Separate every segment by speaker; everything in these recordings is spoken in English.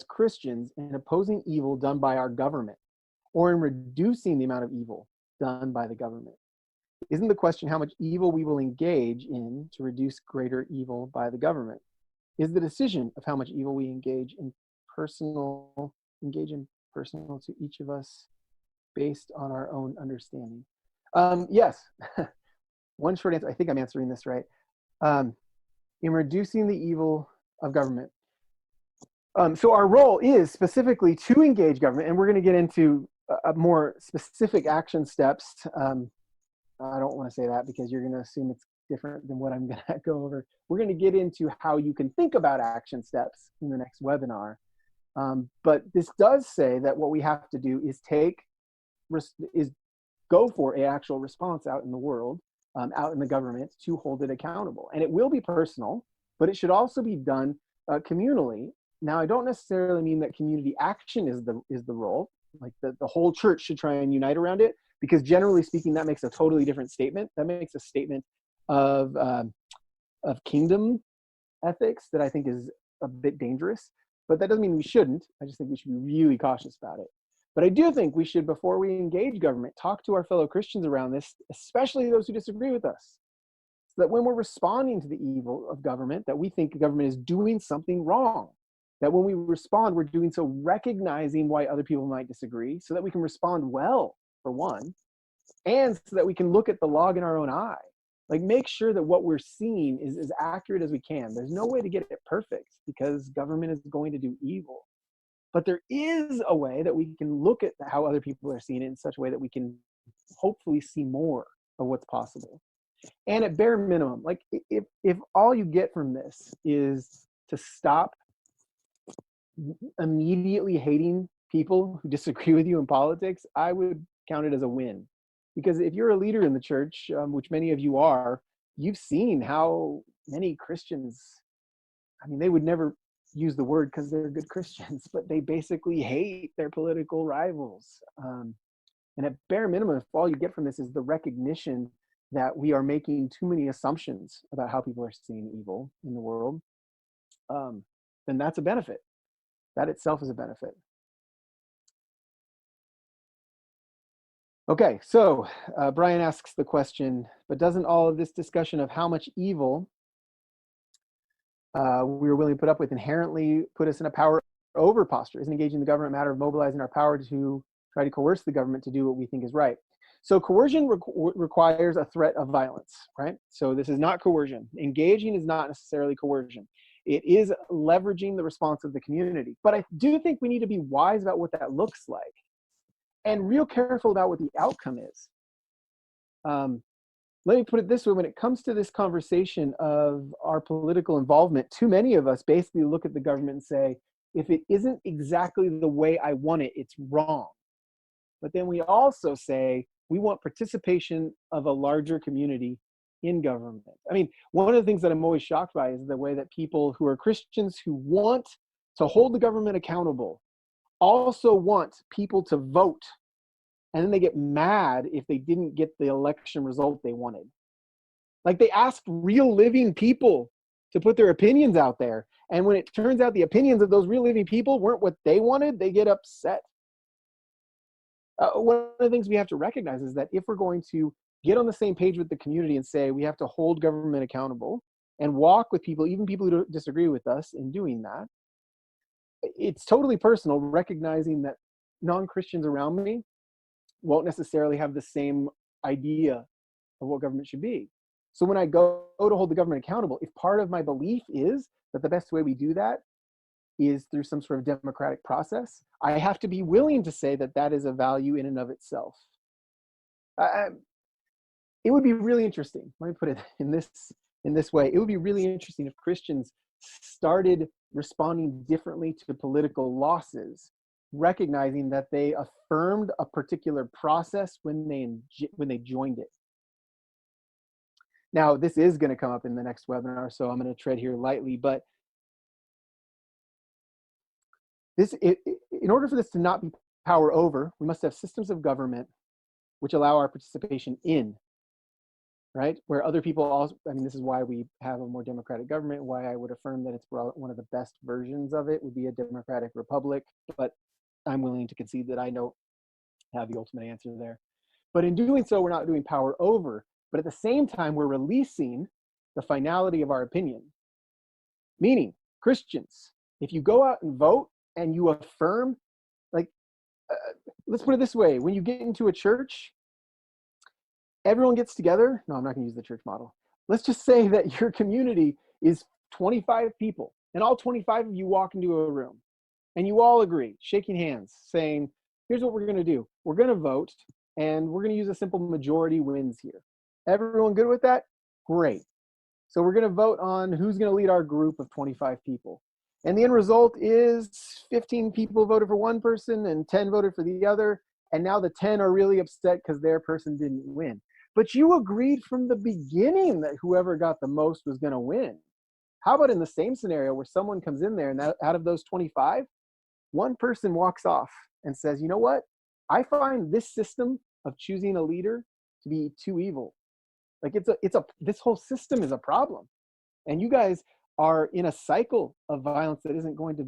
Speaker 1: as Christians in opposing evil done by our government or in reducing the amount of evil done by the government? Isn't the question how much evil we will engage in to reduce greater evil by the government? Is the decision of how much evil we engage in personal to each of us based on our own understanding? Yes. One short answer, I think I'm answering this right. In reducing the evil of government. So our role is specifically to engage government, and we're going to get into more specific action steps. I don't want to say that because you're going to assume it's different than what I'm going to go over. We're going to get into how you can think about action steps in the next webinar. But this does say that what we have to do is go for an actual response out in the world, out in the government, to hold it accountable. And it will be personal, but it should also be done communally. Now, I don't necessarily mean that community action is the role, like the whole church should try and unite around it, because generally speaking, that makes a totally different statement. That makes a statement of kingdom ethics that I think is a bit dangerous. But that doesn't mean we shouldn't. I just think we should be really cautious about it. But I do think we should, before we engage government, talk to our fellow Christians around this, especially those who disagree with us, so that when we're responding to the evil of government, that we think government is doing something wrong. That when we respond, we're doing so recognizing why other people might disagree, so that we can respond well, for one, and so that we can look at the log in our own eye. Like, make sure that what we're seeing is as accurate as we can. There's no way to get it perfect because government is going to do evil. But there is a way that we can look at how other people are seeing it in such a way that we can hopefully see more of what's possible. And at bare minimum, like if all you get from this is to stop immediately hating people who disagree with you in politics, I would count it as a win. Because if you're a leader in the church, which many of you are, you've seen how many Christians, I mean, they would never use the word because they're good Christians, but they basically hate their political rivals. And at bare minimum, if all you get from this is the recognition that we are making too many assumptions about how people are seeing evil in the world, then that's a benefit. That itself is a benefit. Okay, so Brian asks the question, but doesn't all of this discussion of how much evil we were willing to put up with inherently put us in a power over posture? Isn't engaging the government a matter of mobilizing our power to try to coerce the government to do what we think is right? So coercion requires a threat of violence, right? So this is not coercion. Engaging is not necessarily coercion. It is leveraging the response of the community. But I do think we need to be wise about what that looks like and real careful about what the outcome is. Let me put it this way. When it comes to this conversation of our political involvement, too many of us basically look at the government and say, if it isn't exactly the way I want it, it's wrong. But then we also say, we want participation of a larger community in government. I mean, one of the things that I'm always shocked by is the way that people who are Christians who want to hold the government accountable also want people to vote. And then they get mad if they didn't get the election result they wanted. Like, they asked real living people to put their opinions out there. And when it turns out the opinions of those real living people weren't what they wanted, they get upset. One of the things we have to recognize is that if we're going to get on the same page with the community and say we have to hold government accountable and walk with people, even people who don't disagree with us in doing that, it's totally personal, recognizing that non-Christians around me won't necessarily have the same idea of what government should be. So when I go to hold the government accountable, if part of my belief is that the best way we do that is through some sort of democratic process, I have to be willing to say that that is a value in and of itself. It would be really interesting, let me put it in this way, it would be really interesting if Christians started responding differently to political losses, recognizing that they affirmed a particular process when they joined it. Now, this is going to come up in the next webinar, so I'm going to tread here lightly, but in order for this to not be power over, we must have systems of government which allow our participation in right? Where other people also, I mean, this is why we have a more democratic government, why I would affirm that it's one of the best versions of it would be a democratic republic, but I'm willing to concede that I don't have the ultimate answer there. But in doing so, we're not doing power over, but at the same time, we're releasing the finality of our opinion. Meaning, Christians, if you go out and vote and you affirm, like, let's put it this way, when you get into a church, everyone gets together. No, I'm not going to use the church model. Let's just say that your community is 25 people, and all 25 of you walk into a room, and you all agree, shaking hands, saying, here's what we're going to do. We're going to vote, and we're going to use a simple majority wins here. Everyone good with that? Great. So we're going to vote on who's going to lead our group of 25 people. And the end result is 15 people voted for one person and 10 voted for the other. And now the 10 are really upset because their person didn't win. But you agreed from the beginning that whoever got the most was going to win. How about in the same scenario where someone comes in there and out of those 25, one person walks off and says, you know what? I find this system of choosing a leader to be too evil. Like this whole system is a problem. And you guys are in a cycle of violence that isn't going to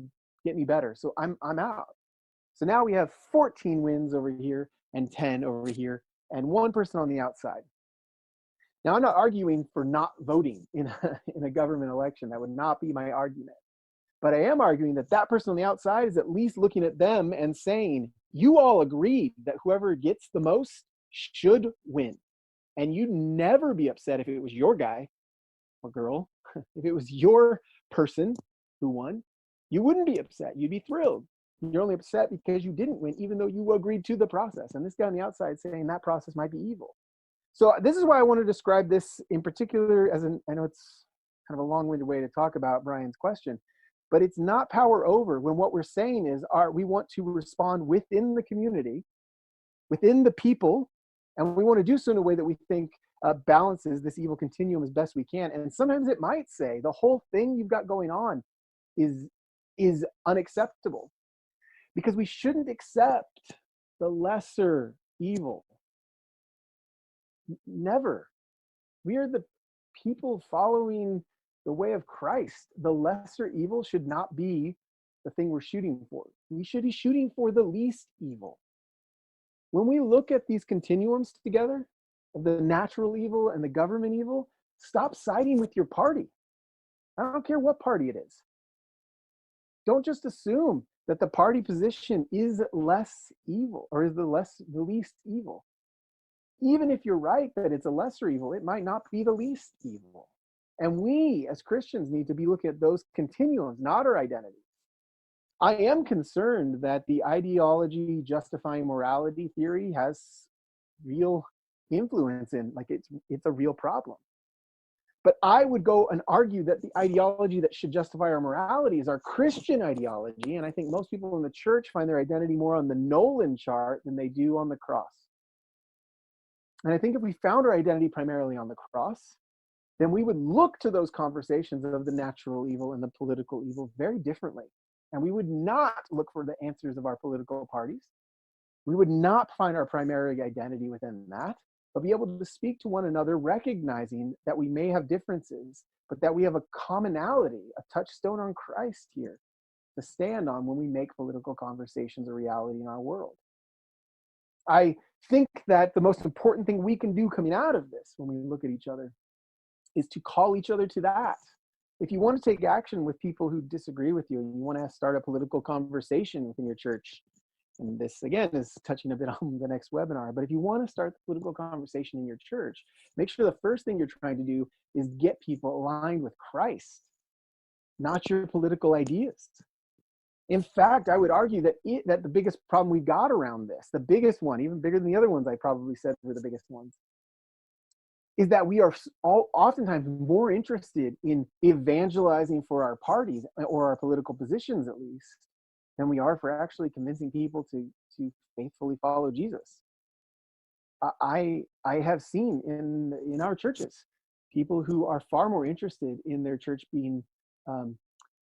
Speaker 1: get any better. So I'm out. So now we have 14 wins over here and 10 over here and one person on the outside. Now I'm not arguing for not voting in a government election. That would not be my argument. But I am arguing that that person on the outside is at least looking at them and saying, you all agreed that whoever gets the most should win. And you'd never be upset if it was your guy or girl. If it was your person who won, you wouldn't be upset. You'd be thrilled. You're only upset because you didn't win, even though you agreed to the process. And this guy on the outside saying that process might be evil. So this is why I want to describe this in particular as I know it's kind of a long-winded way to talk about Brian's question, but it's not power over when what we're saying is we want to respond within the community, within the people, and we want to do so in a way that we think balances this evil continuum as best we can. And sometimes it might say the whole thing you've got going on is unacceptable, because we shouldn't accept the lesser evil. Never. We are the people following the way of Christ. The lesser evil should not be the thing we're shooting for. We should be shooting for the least evil. When we look at these continuums together of the natural evil and the government evil, stop siding with your party. I don't care what party it is. Don't just assume that the party position is less evil or is the least evil. Even if you're right that it's a lesser evil, it might not be the least evil. And we as Christians need to be looking at those continuums, not our identity. I am concerned that the ideology justifying morality theory has real influence in, like, it's a real problem. But I would go and argue that the ideology that should justify our morality is our Christian ideology. And I think most people in the church find their identity more on the Nolan chart than they do on the cross. And I think if we found our identity primarily on the cross, then we would look to those conversations of the natural evil and the political evil very differently. And we would not look for the answers of our political parties. We would not find our primary identity within that, but be able to speak to one another, recognizing that we may have differences, but that we have a commonality, a touchstone on Christ here to stand on when we make political conversations a reality in our world. I think that the most important thing we can do coming out of this when we look at each other is to call each other to that. If you want to take action with people who disagree with you and you want to start a political conversation within your church, and this again is touching a bit on the next webinar, but if you want to start the political conversation in your church, make sure the first thing you're trying to do is get people aligned with Christ, not your political ideas. In fact, I would argue that the biggest problem we've got around this, the biggest one, even bigger than the other ones I probably said were the biggest ones, is that we are oftentimes more interested in evangelizing for our parties or our political positions, at least, than we are for actually convincing people to faithfully follow Jesus. I have seen in our churches people who are far more interested in their church being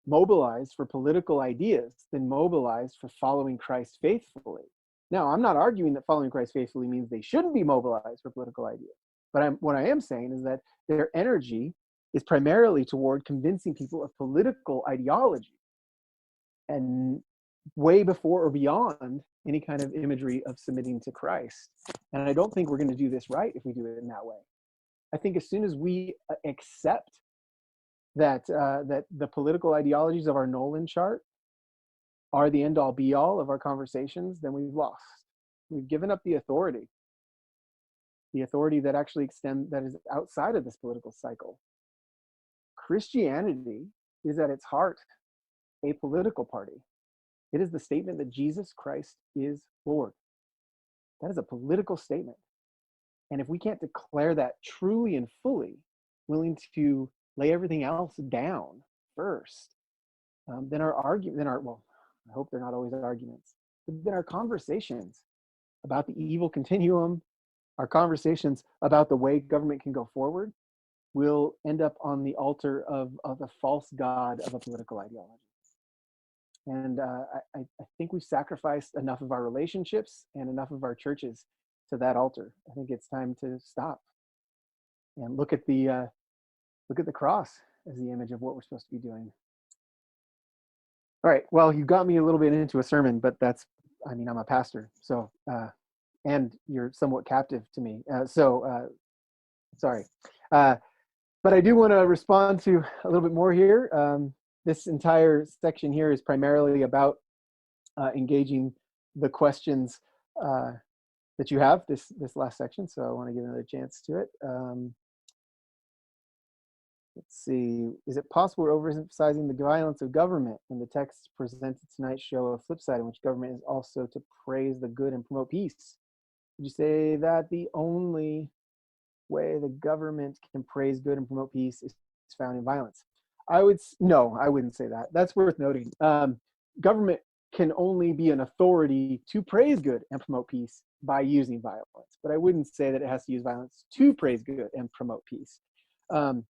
Speaker 1: mobilized for political ideas than mobilized for following Christ faithfully. Now, I'm not arguing that following Christ faithfully means they shouldn't be mobilized for political ideas. But what I am saying is that their energy is primarily toward convincing people of political ideology, and way before or beyond any kind of imagery of submitting to Christ. And I don't think we're going to do this right if we do it in that way. I think as soon as we accept that that the political ideologies of our Nolan chart are the end all be all of our conversations, then we've lost. We've given up the authority that actually that is outside of this political cycle. Christianity is at its heart a political party. It is the statement that Jesus Christ is Lord. That is a political statement. And if we can't declare that truly and fully, willing to lay everything else down first, then our argument, well, I hope they're not always arguments, but then our conversations about the evil continuum, our conversations about the way government can go forward, will end up on the altar of the false god of a political ideology. And I think we've sacrificed enough of our relationships and enough of our churches to that altar. I think it's time to stop and look at the cross as the image of what we're supposed to be doing. All right. Well, you got me a little bit into a sermon, but I'm a pastor, so and you're somewhat captive to me. Sorry. But I do want to respond to a little bit more here. This entire section here is primarily about engaging the questions that you have, this last section. So I want to give another chance to it. Let's see. Is it possible we're overemphasizing the violence of government when the texts presented tonight show a flip side in which government is also to praise the good and promote peace? Would you say that the only way the government can praise good and promote peace is found in violence? No, I wouldn't say that. That's worth noting. Government can only be an authority to praise good and promote peace by using violence, but I wouldn't say that it has to use violence to praise good and promote peace. Oh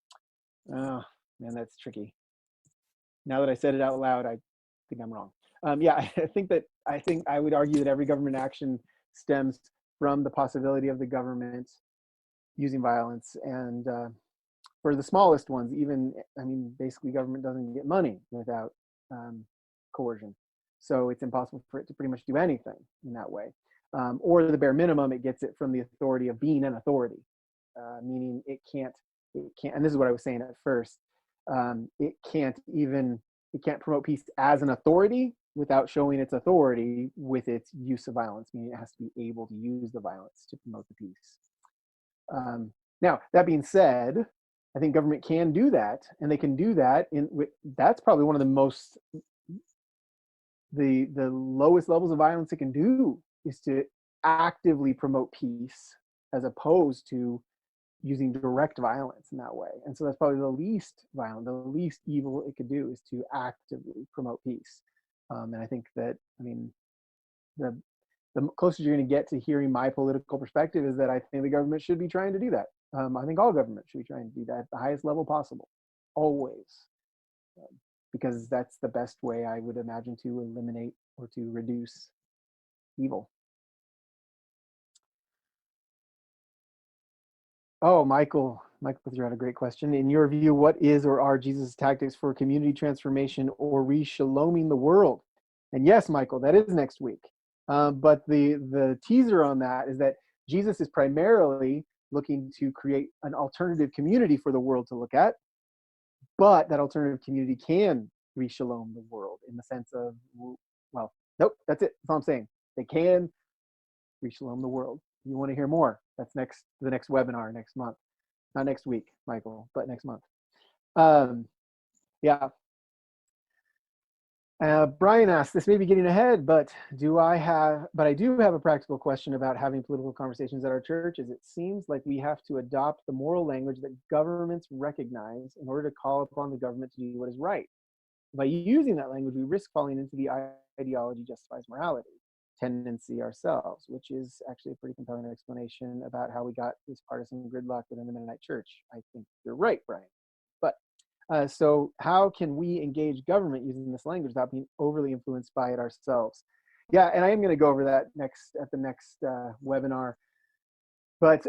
Speaker 1: man, that's tricky. Now that I said it out loud, I think I'm wrong. I think I would argue that every government action stems from the possibility of the government using violence, and for the smallest ones, basically government doesn't get money without coercion. So it's impossible for it to pretty much do anything in that way. Or the bare minimum, it gets it from the authority of being an authority, meaning it can't, and this is what I was saying at first, it can't promote peace as an authority without showing its authority with its use of violence, meaning it has to be able to use the violence to promote the peace. Now, that being said, I think government can do that, and they can do that that's probably one of the lowest levels of violence it can do is to actively promote peace as opposed to using direct violence in that way. And so that's probably the least violent, the least evil it could do is to actively promote peace. And I think that, the closest you're going to get to hearing my political perspective is that I think the government should be trying to do that. I think all government should be trying to do that at the highest level possible, always, because that's the best way I would imagine to eliminate or to reduce evil. Oh, Michael threw out a great question. In your view, what is or are Jesus' tactics for community transformation or re-shaloming the world? And yes, Michael, that is next week. But the teaser on that is that Jesus is primarily looking to create an alternative community for the world to look at, but that alternative community can re-shalom the world in the sense of, well, nope, that's it. That's all I'm saying. They can re-shalom the world. You want to hear more? That's the next webinar next month. Not next week, Michael, but next month. Yeah. Brian asked, this may be getting ahead, but I do have a practical question about having political conversations at our churches. It seems like we have to adopt the moral language that governments recognize in order to call upon the government to do what is right. By using that language, we risk falling into the ideology justifies morality tendency ourselves, which is actually a pretty compelling explanation about how we got this partisan gridlock within the Mennonite Church. I think you're right, Brian. But so how can we engage government using this language without being overly influenced by it ourselves? Yeah, and I am going to go over that at the next webinar. But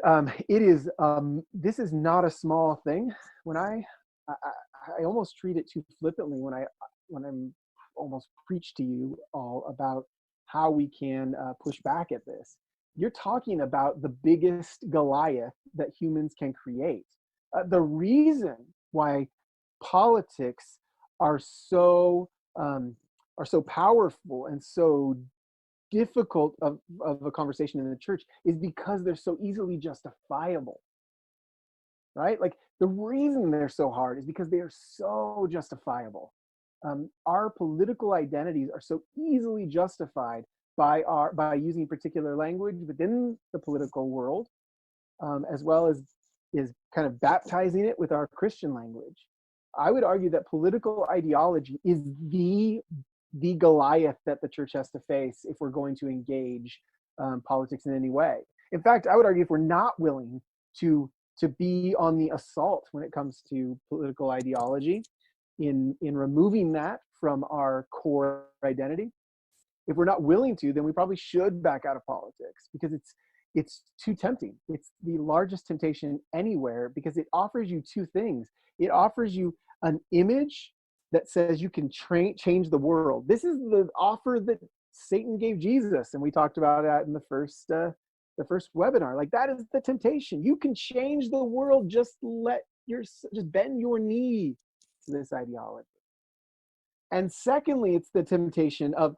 Speaker 1: it is, this is not a small thing. When I almost treat it too flippantly when I'm almost preach to you all about how we can push back at this. You're talking about the biggest Goliath that humans can create. The reason why politics are so um, are so powerful and so difficult of a conversation in the church is because they're so easily justifiable, right? Like the reason they're so hard is because they are so justifiable. Our political identities are so easily justified by using particular language within the political world, as well as is kind of baptizing it with our Christian language. I would argue that political ideology is the Goliath that the church has to face if we're going to engage politics in any way. In fact, I would argue if we're not willing to be on the assault when it comes to political ideology, in removing that from our core identity, if we're not willing to, then we probably should back out of politics, because it's too tempting. It's the largest temptation anywhere because it offers you two things. It offers you an image that says you can change the world. This is the offer that Satan gave Jesus, and we talked about that in the first webinar. Like, that is the temptation. You can change the world. Just bend your knee to this ideology. And secondly, it's the temptation of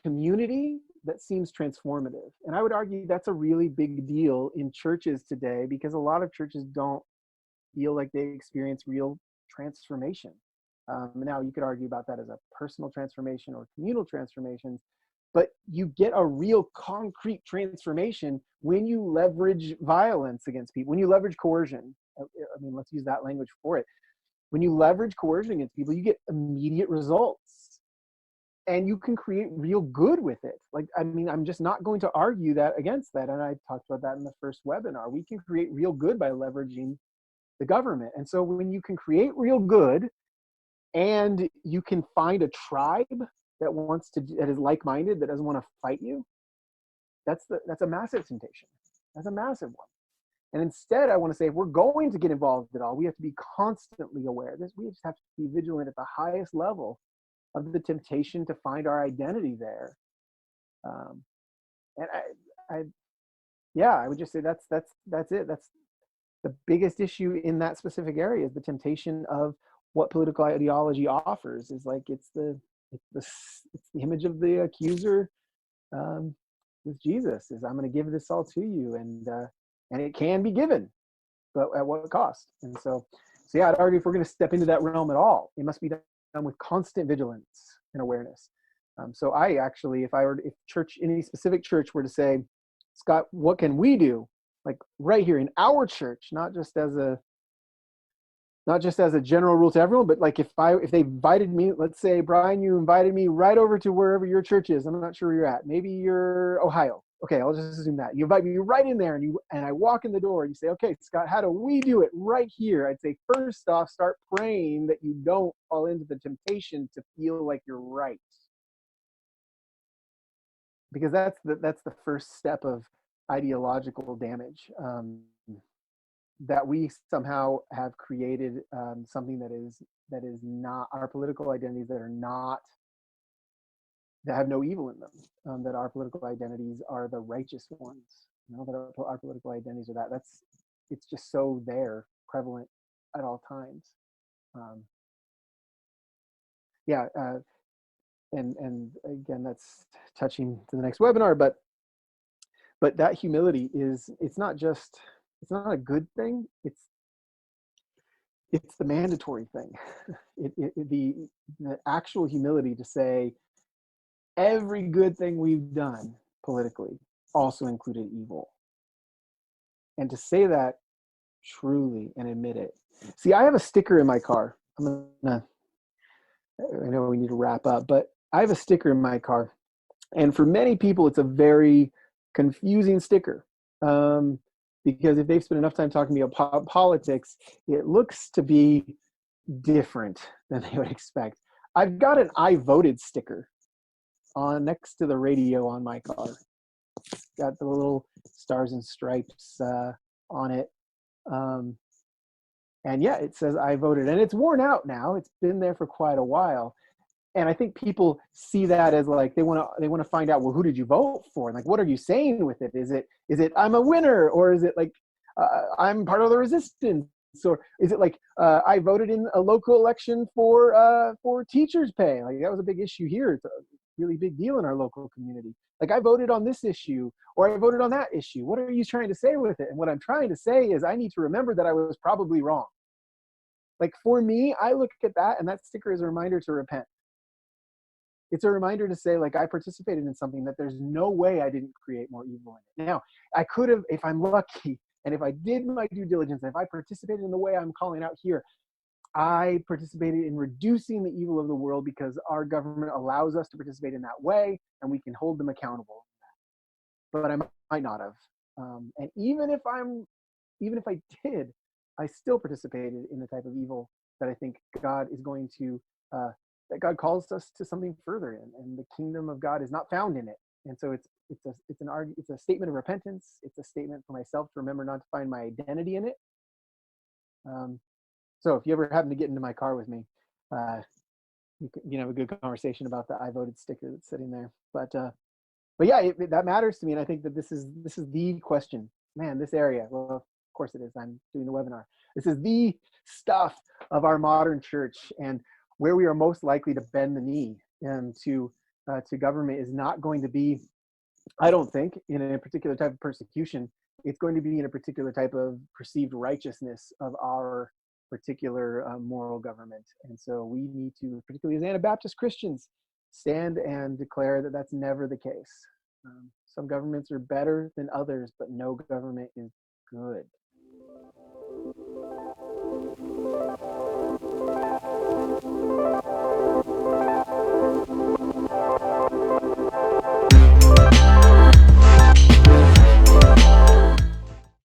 Speaker 1: community that seems transformative. And I would argue that's a really big deal in churches today, because a lot of churches don't feel like they experience real transformation. Now, you could argue about that as a personal transformation or communal transformations, but you get a real concrete transformation when you leverage violence against people, when you leverage coercion. I mean, let's use that language for it. When you leverage coercion against people, you get immediate results, and you can create real good with it. Like, I mean, I'm just not going to argue that against that. And I talked about that in the first webinar. We can create real good by leveraging the government. And so when you can create real good and you can find a tribe that is like-minded, that doesn't want to fight you, that's a massive temptation. That's a massive one. And instead, I want to say, if we're going to get involved at all, we have to be constantly aware of this. We just have to be vigilant at the highest level of the temptation to find our identity there. And I would just say that's it. That's the biggest issue in that specific area, is the temptation of what political ideology offers. Is like it's the image of the accuser with Jesus. Is, I'm going to give this all to you, and it can be given, but at what cost? And so yeah, I'd argue if we're going to step into that realm at all, it must be done with constant vigilance and awareness. So I actually, if any specific church were to say, Scott, what can we do? Like right here in our church, not just as a general rule to everyone, but like if they invited me, let's say, Brian, you invited me right over to wherever your church is. I'm not sure where you're at. Maybe you're Ohio. Okay, I'll just assume that. You invite me right in there, and I walk in the door, and you say, okay, Scott, how do we do it right here? I'd say, first off, start praying that you don't fall into the temptation to feel like you're right. Because that's the first step of ideological damage, that we somehow have created something that is not our political identities, that have no evil in them, that our political identities are the righteous ones, that our political identities are it's just so prevalent at all times. And again, that's touching to the next webinar, but that humility it's not a good thing. It's the mandatory thing. The actual humility to say every good thing we've done politically also included evil, and to say that truly and admit it. See, I have a sticker in my car. I know we need to wrap up, but I have a sticker in my car, and for many people, it's a very confusing sticker. Because if they've spent enough time talking to me about politics, it looks to be different than they would expect. I've got an I voted sticker on next to the radio on my car. got the little stars and stripes on it. And yeah, it says I voted, and it's worn out now. It's been there for quite a while. And I think people see that as like they want to find out, well, who did you vote for? And like, what are you saying with it? Is it I'm a winner, or is it like I'm part of the resistance, or is it like I voted in a local election for teachers' pay? Like that was a big issue here. It's a really big deal in our local community. Like I voted on this issue, or I voted on that issue. What are you trying to say with it? And what I'm trying to say is I need to remember that I was probably wrong. Like for me, I look at that, and that sticker is a reminder to repent. It's a reminder to say, like, I participated in something that there's no way I didn't create more evil in it. Now, I could have, if I'm lucky, and if I did my due diligence, and if I participated in the way I'm calling out here, I participated in reducing the evil of the world because our government allows us to participate in that way, and we can hold them accountable. But I might not have. And even if I did, I still participated in the type of evil that I think God is going to that God calls us to something further in, and the kingdom of God is not found in it. And so it's a statement of repentance. It's a statement for myself to remember not to find my identity in it. So if you ever happen to get into my car with me, you can have a good conversation about the I voted sticker that's sitting there. But yeah, that matters to me, and I think that this is the question. Man, this area. Well, of course it is. I'm doing the webinar. This is the stuff of our modern church, and where we are most likely to bend the knee to government is not going to be, I don't think, in a particular type of persecution. It's going to be in a particular type of perceived righteousness of our particular moral government. And so we need to, particularly as Anabaptist Christians, stand and declare that that's never the case. Some governments are better than others, but no government is good.